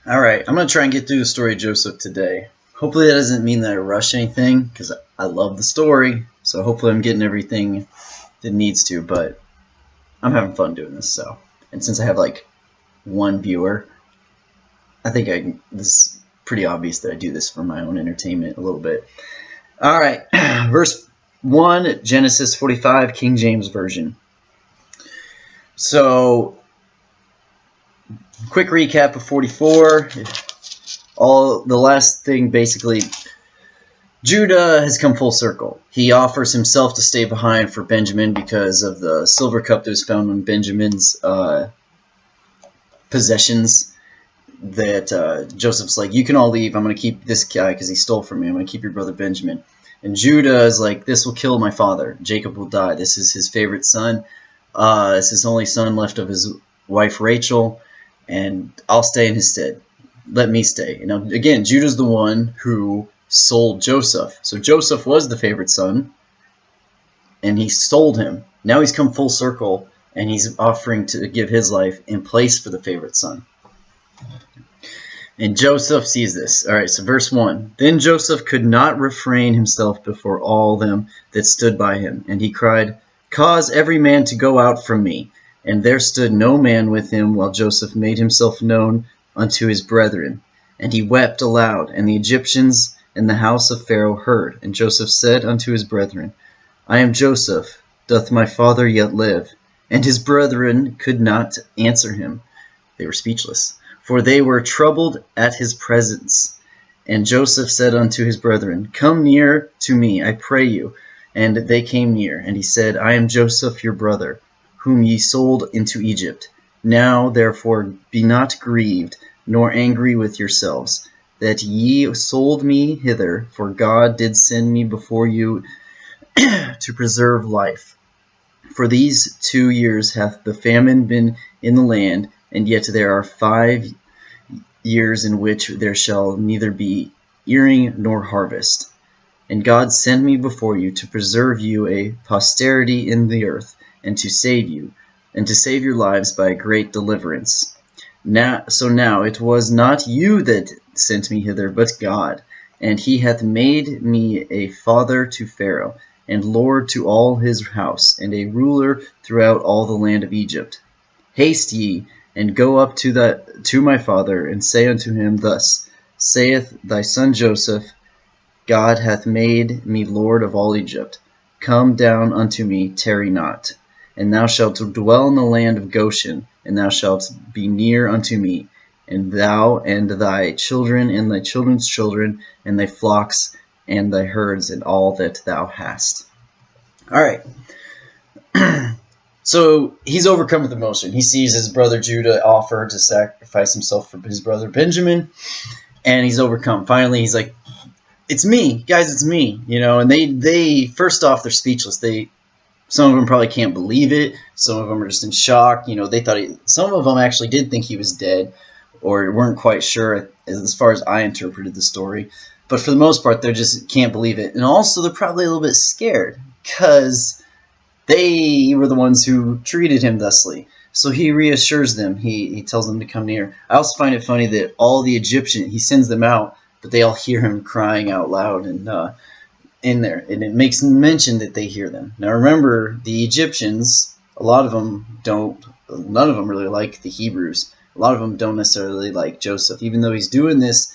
Alright, I'm going to try and get through the story of Joseph today. Hopefully that doesn't mean that I rush anything, because I love the story, so hopefully I'm getting everything that needs to, but I'm having fun doing this, so. And since I have like one viewer, I think this is pretty obvious that I do this for my own entertainment a little bit. Alright, verse 1, Genesis 45, King James Version. So, quick recap of 44. The last thing, basically, Judah has come full circle. He offers himself to stay behind for Benjamin because of the silver cup that was found on Benjamin's possessions. That Joseph's like, you can all leave. I'm going to keep this guy because he stole from me. I'm going to keep your brother Benjamin. And Judah is like, this will kill my father. Jacob will die. This is his favorite son. It's his only son left of his wife Rachel. And I'll stay in his stead. Let me stay. Now, again, Judah's the one who sold Joseph. So Joseph was the favorite son, and he sold him. Now he's come full circle, and he's offering to give his life in place for the favorite son. And Joseph sees this. All right, so verse 1. Then Joseph could not refrain himself before all them that stood by him, and he cried, cause every man to go out from me. And there stood no man with him, while Joseph made himself known unto his brethren. And he wept aloud, and the Egyptians in the house of Pharaoh heard. And Joseph said unto his brethren, I am Joseph, doth my father yet live? And his brethren could not answer him. They were speechless, for they were troubled at his presence. And Joseph said unto his brethren, come near to me, I pray you. And they came near. And he said, I am Joseph your brother, whom ye sold into Egypt. Now therefore be not grieved, nor angry with yourselves, that ye sold me hither, for God did send me before you to preserve life. For these 2 years hath the famine been in the land, and yet there are 5 years in which there shall neither be earing nor harvest. And God sent me before you to preserve you a posterity in the earth, and to save you, and to save your lives by a great deliverance. So now it was not you that sent me hither, but God. And he hath made me a father to Pharaoh, and lord to all his house, and a ruler throughout all the land of Egypt. Haste ye, and go up to my father, and say unto him, thus saith thy son Joseph, God hath made me lord of all Egypt. Come down unto me, tarry not. And thou shalt dwell in the land of Goshen, and thou shalt be near unto me, and thou and thy children and thy children's children, and thy flocks and thy herds, and all that thou hast. All right. So he's overcome with emotion. He sees his brother Judah offer to sacrifice himself for his brother Benjamin, and he's overcome. Finally, he's like, it's me, guys, it's me. And they first off, they're speechless. Some of them probably can't believe it. Some of them are just in shock. They thought some of them actually did think he was dead, or weren't quite sure as far as I interpreted the story. But for the most part, they just can't believe it. And also, they're probably a little bit scared because they were the ones who treated him thusly. So he reassures them. He tells them to come near. I also find it funny that all the Egyptians, he sends them out, but they all hear him crying out loud and in there, and it makes mention that they hear them. Now remember, the Egyptians, a lot of them don't, none of them really like the Hebrews. A lot of them don't necessarily like Joseph. Even though he's doing this,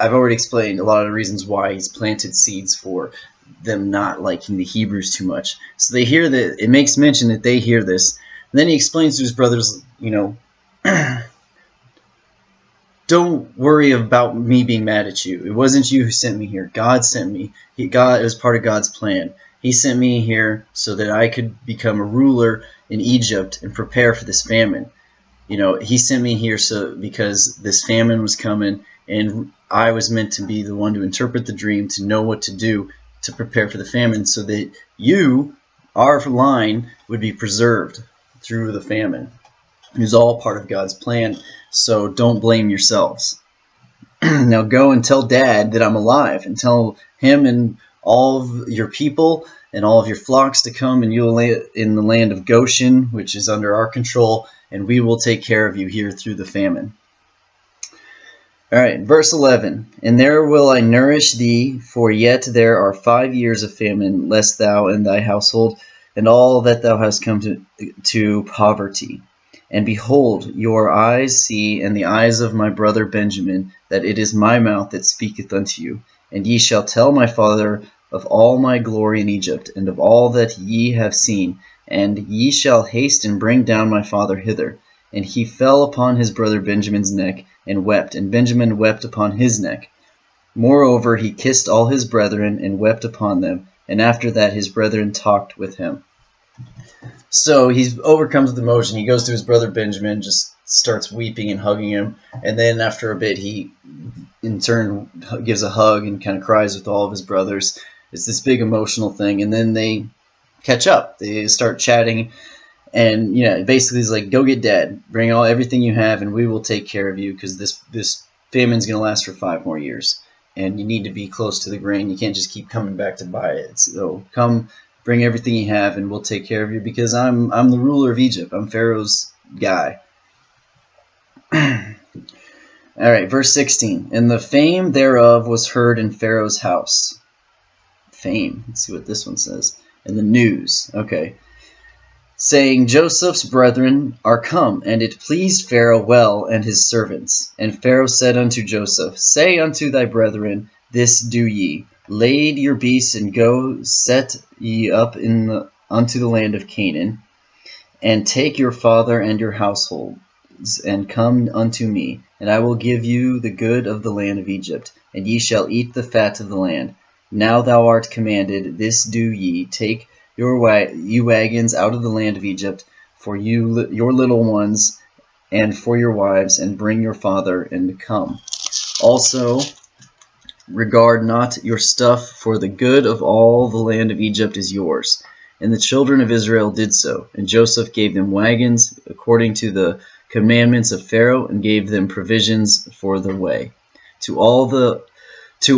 I've already explained a lot of the reasons why he's planted seeds for them not liking the Hebrews too much. So they hear that, it makes mention that they hear this. And then he explains to his brothers, don't worry about me being mad at you. It wasn't you who sent me here. God sent me. It was part of God's plan. He sent me here so that I could become a ruler in Egypt and prepare for this famine. He sent me here because this famine was coming, and I was meant to be the one to interpret the dream, to know what to do to prepare for the famine, so that you, our line, would be preserved through the famine. It was all part of God's plan. So don't blame yourselves. Now go and tell Dad that I'm alive, and tell him and all of your people and all of your flocks to come, and you'll lay in the land of Goshen, which is under our control, and we will take care of you here through the famine. All right, verse 11. And there will I nourish thee, for yet there are 5 years of famine, lest thou and thy household and all that thou hast come to poverty. And behold, your eyes see, and the eyes of my brother Benjamin, that it is my mouth that speaketh unto you. And ye shall tell my father of all my glory in Egypt, and of all that ye have seen. And ye shall haste and bring down my father hither. And he fell upon his brother Benjamin's neck, and wept, and Benjamin wept upon his neck. Moreover, he kissed all his brethren, and wept upon them. And after that his brethren talked with him. So he overcomes with emotion. He goes to his brother Benjamin, just starts weeping and hugging him. And then after a bit, he in turn gives a hug and kind of cries with all of his brothers. It's this big emotional thing. And then they catch up. They start chatting. And basically he's like, go get dad, bring everything you have, and we will take care of you, because this famine's going to last for 5 more years, and you need to be close to the grain. You can't just keep coming back to buy it. So come, bring everything you have, and we'll take care of you, because I'm the ruler of Egypt. I'm Pharaoh's guy. All right, verse 16. And the fame thereof was heard in Pharaoh's house. Fame. Let's see what this one says. And the news. Okay. Saying, Joseph's brethren are come, and it pleased Pharaoh well and his servants. And Pharaoh said unto Joseph, Say unto thy brethren, this do ye, lade your beasts, and go set ye up unto the land of Canaan, and take your father and your households, and come unto me, and I will give you the good of the land of Egypt, and ye shall eat the fat of the land. Now thou art commanded, this do ye, take you wagons out of the land of Egypt, for your little ones, and for your wives, and bring your father, and come. Also regard not your stuff, for the good of all the land of Egypt is yours. And the children of Israel did so, and Joseph gave them wagons according to the commandments of Pharaoh, and gave them provisions for the way. To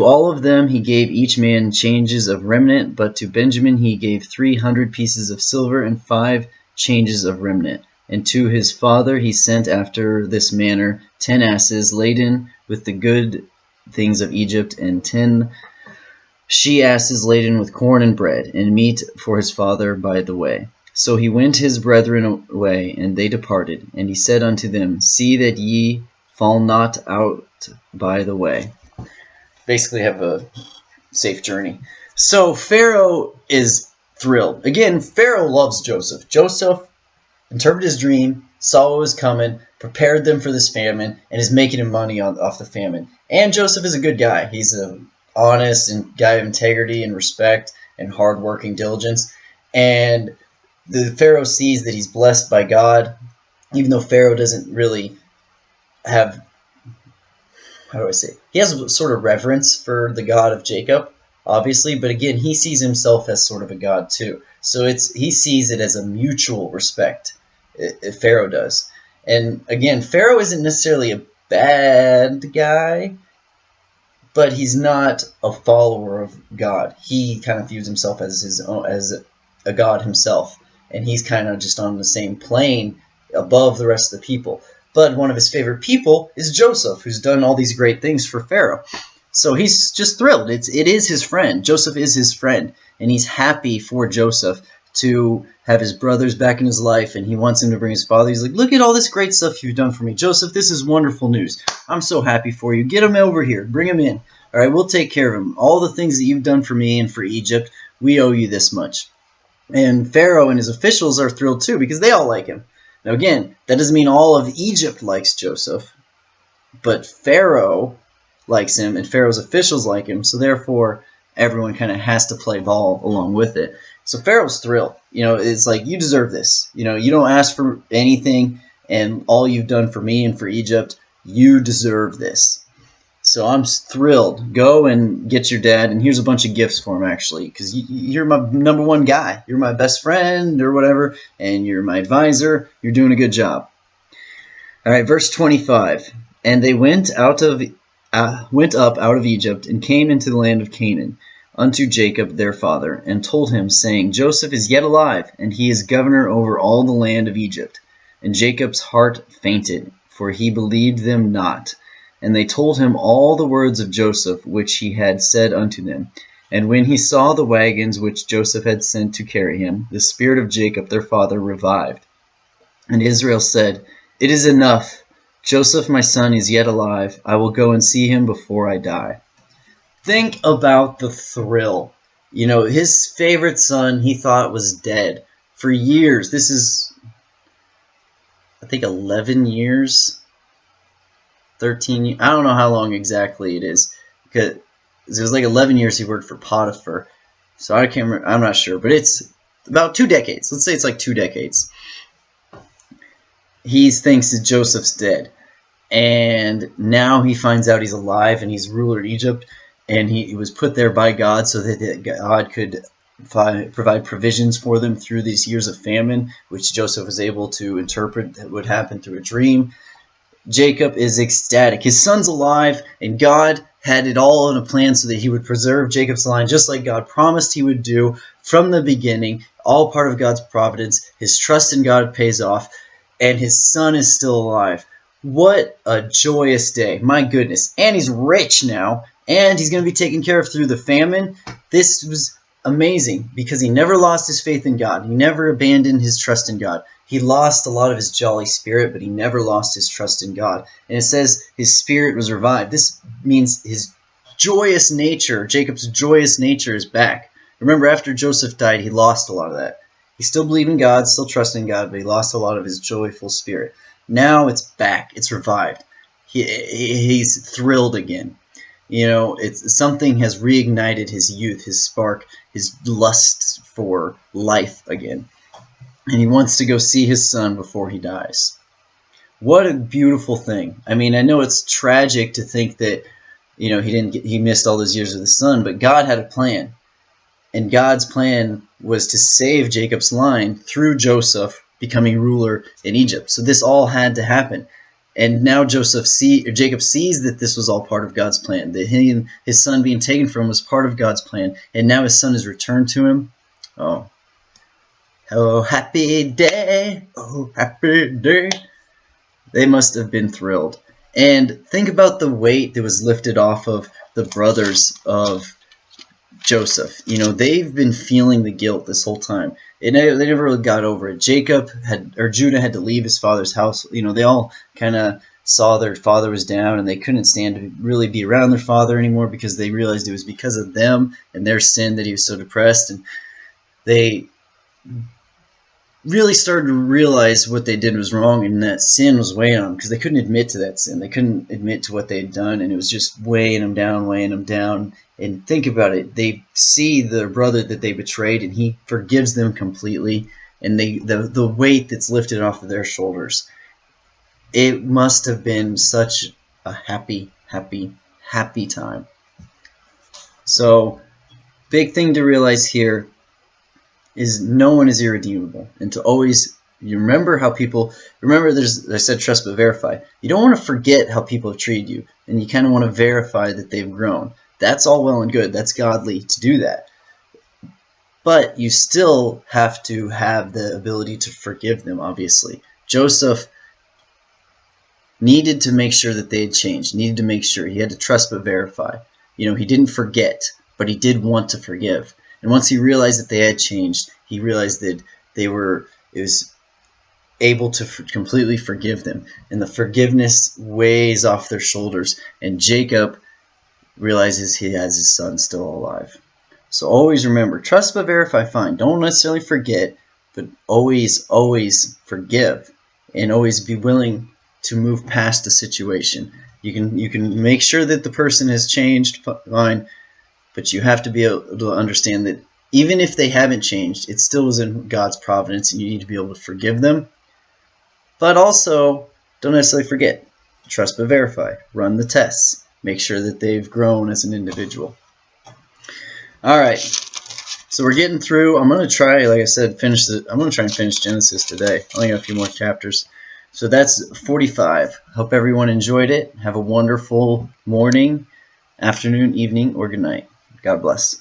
all of them he gave each man changes of remnant, but to Benjamin he gave 300 pieces of silver and 5 changes of remnant. And to his father he sent after this manner 10 asses laden with the good things of Egypt, and 10 she-asses laden with corn and bread, and meat for his father by the way. So he went his brethren away, and they departed. And he said unto them, See that ye fall not out by the way. Basically have a safe journey. So Pharaoh is thrilled. Again, Pharaoh loves Joseph. Joseph interpreted his dream, saw what was coming, prepared them for this famine, and is making him money off the famine. And Joseph is a good guy. He's an honest and guy of integrity and respect and hardworking diligence. And the Pharaoh sees that he's blessed by God, even though Pharaoh doesn't really have, how do I say, he has a sort of reverence for the God of Jacob, obviously, but again, he sees himself as sort of a God too. So he sees it as a mutual respect, Pharaoh does. And again, Pharaoh isn't necessarily a bad guy, but he's not a follower of God. He kind of views himself as his own, as a god himself, and he's kind of just on the same plane above the rest of the people. But one of his favorite people is Joseph, who's done all these great things for Pharaoh. So he's just thrilled. It is his friend. Joseph is his friend, and he's happy for Joseph to have his brothers back in his life, and he wants him to bring his father. He's like, look at all this great stuff you've done for me. Joseph, this is wonderful news. I'm so happy for you. Get him over here. Bring him in. All right, we'll take care of him. All the things that you've done for me and for Egypt, we owe you this much. And Pharaoh and his officials are thrilled too, because they all like him. Now again, that doesn't mean all of Egypt likes Joseph, but Pharaoh likes him, and Pharaoh's officials like him, so therefore everyone kind of has to play ball along with it. So Pharaoh's thrilled. It's like, you deserve this. You don't ask for anything, and all you've done for me and for Egypt, you deserve this. So I'm thrilled. Go and get your dad, and here's a bunch of gifts for him, actually, because you're my #1 guy. You're my best friend or whatever, and you're my advisor. You're doing a good job. All right, verse 25. And they went up out of Egypt, and came into the land of Canaan, unto Jacob their father, and told him, saying, Joseph is yet alive, and he is governor over all the land of Egypt. And Jacob's heart fainted, for he believed them not. And they told him all the words of Joseph which he had said unto them. And when he saw the wagons which Joseph had sent to carry him, the spirit of Jacob their father revived. And Israel said, It is enough. Joseph my son is yet alive. I will go and see him before I die. Think about the thrill. You know, his favorite son he thought was dead for years. This is, I think, 11 years, 13 years. I don't know how long exactly it is, because it was like 11 years he worked for Potiphar. So I can't remember, I'm not sure, but it's about 2 decades. Let's say it's like 2 decades. He thinks that Joseph's dead, and now he finds out he's alive and he's ruler in Egypt, and he was put there by God so that God could provide provisions for them through these years of famine, which Joseph was able to interpret that would happen through a dream. Jacob is ecstatic. His son's alive, and God had it all in a plan so that he would preserve Jacob's line, just like God promised he would do from the beginning, all part of God's providence. His trust in God pays off, and his son is still alive. What a joyous day. My goodness. And he's rich now, and he's going to be taken care of through the famine. This was amazing because he never lost his faith in God. He never abandoned his trust in God. He lost a lot of his jolly spirit, but he never lost his trust in God. And it says his spirit was revived. This means his joyous nature, Jacob's joyous nature, is back. Remember, after Joseph died, he lost a lot of that. He still believed in God, still trusted in God, but he lost a lot of his joyful spirit. Now it's back. It's revived. He's thrilled again. You know, something has reignited his youth, his spark, his lust for life again. And he wants to go see his son before he dies. What a beautiful thing. I mean, I know it's tragic to think that, you know, he missed all those years with his son, but God had a plan. And God's plan was to save Jacob's line through Joseph becoming ruler in Egypt. So this all had to happen. And now Jacob sees that this was all part of God's plan, that he and his son being taken from him was part of God's plan. And now his son is returned to him. Oh, happy day. Oh, happy day. They must have been thrilled. And think about the weight that was lifted off of the brothers of Joseph. You know, they've been feeling the guilt this whole time. They never really got over it. Judah had to leave his father's house. You know, they all kind of saw their father was down, and they couldn't stand to really be around their father anymore because they realized it was because of them and their sin that he was so depressed. And they really started to realize what they did was wrong, and that sin was weighing on them because they couldn't admit to that sin. They couldn't admit to what they had done, and it was just weighing them down. And think about it. They see their brother that they betrayed, and he forgives them completely, and the weight that's lifted off of their shoulders. It must have been such a happy time. So, big thing to realize here is no one is irredeemable, and to always remember how people I said trust but verify. You don't want to forget how people have treated you, and you kind of want to verify that they've grown. That's all well and good. That's godly to do that, but you still have to have the ability to forgive them. Obviously, Joseph needed to make sure that they had changed. Needed to make sure he had to trust but verify. You know, he didn't forget, but he did want to forgive. And once he realized that they had changed, he realized that it was able to completely forgive them. And the forgiveness weighs off their shoulders. And Jacob realizes he has his son still alive. So always remember, trust but verify, fine. Don't necessarily forget, but always forgive. And always be willing to move past the situation. You can make sure that the person has changed, fine. But you have to be able to understand that even if they haven't changed, it still was in God's providence, and you need to be able to forgive them. But also, don't necessarily forget. Trust but verify. Run the tests. Make sure that they've grown as an individual. All right. So we're getting through. I'm going to try, like I said, I'm going to try and finish Genesis today. I only got a few more chapters. So that's 45. Hope everyone enjoyed it. Have a wonderful morning, afternoon, evening, or good night. God bless.